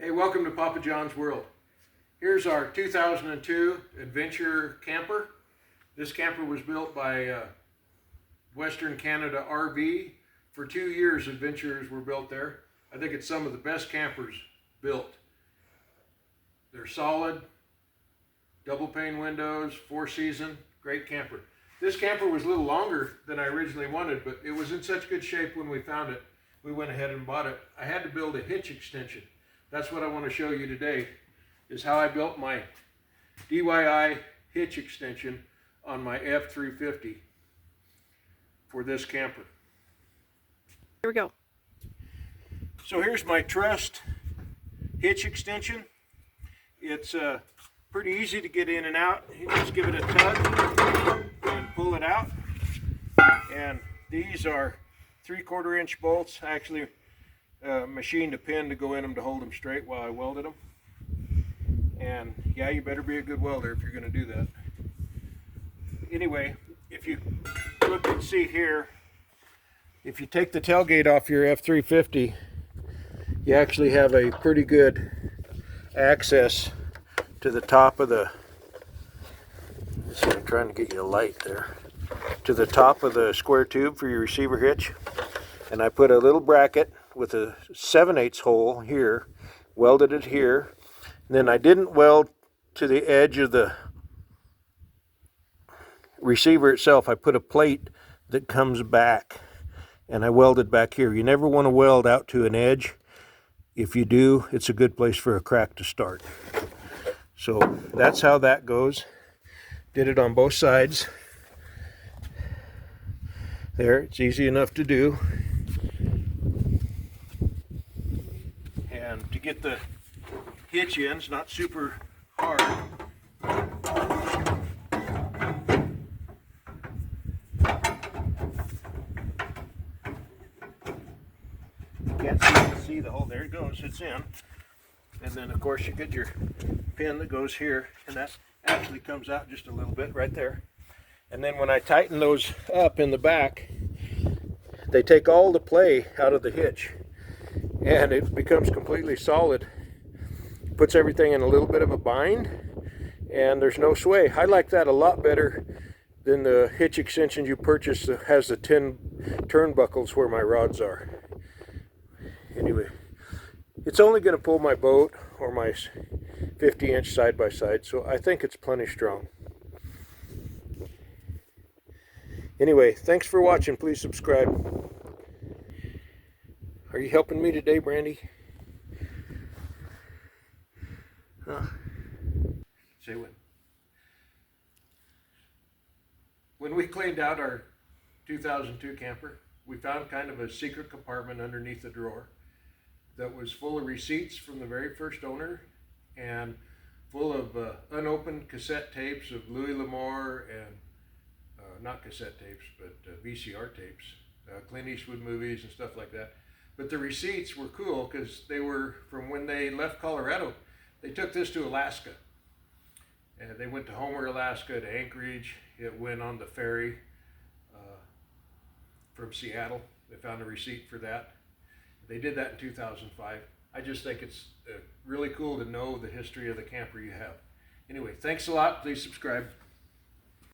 Hey, welcome to Papa John's World. Here's our 2002 Adventure camper. This camper was built by Western Canada RV. For 2 years, adventures were built there. I think it's some of the best campers built. They're solid, double pane windows, 4-season, great camper. This camper was a little longer than I originally wanted, but it was in such good shape when we found it, we went ahead and bought it. I had to build a hitch extension. That's what I want to show you today, is how I built my DIY hitch extension on my F350 for this camper. Here we go. So here's my trussed hitch extension. It's pretty easy to get in and out. You just give it a tug and pull it out. And these are 3/4 inch bolts. I actually machined a pin to go in them to hold them straight while I welded them. And yeah, you better be a good welder if you're going to do that. Anyway, if you look and see here, if you take the tailgate off your F350, you actually have a pretty good access to the top of the, I'm trying to get you a light there, to the top of the square tube for your receiver hitch. And I put a little bracket with a 7/8 hole here, welded it here. And then I didn't weld to the edge of the receiver itself. I put a plate that comes back and I welded back here. You never want to weld out to an edge. If you do, it's a good place for a crack to start. So that's how that goes. Did it on both sides. There, it's easy enough to do. And to get the hitch in, it's not super hard. You can't see the hole. There it goes, it's in. And then of course you get your pin that goes here, and that actually comes out just a little bit right there. And then when I tighten those up in the back, they take all the play out of the hitch and it becomes completely solid. Puts everything in a little bit of a bind and there's no sway. I like that a lot better than the hitch extension you purchase that has the 10 turnbuckles where my rods are. Anyway, it's only going to pull my boat or my 50-inch side-by-side, so I think it's plenty strong. Anyway, thanks for watching. Please subscribe. Are you helping me today, Brandy? Huh? Say when. When we cleaned out our 2002 camper, we found kind of a secret compartment underneath the drawer that was full of receipts from the very first owner and full of unopened cassette tapes of Louis L'Amour and not cassette tapes, but VCR tapes, Clint Eastwood movies and stuff like that. But the receipts were cool because they were from when they left Colorado. They took this to Alaska. And they went to Homer, Alaska, to Anchorage. It went on the ferry from Seattle. They found a receipt for that. They did that in 2005. I just think it's really cool to know the history of the camper you have. Anyway, thanks a lot. Please subscribe.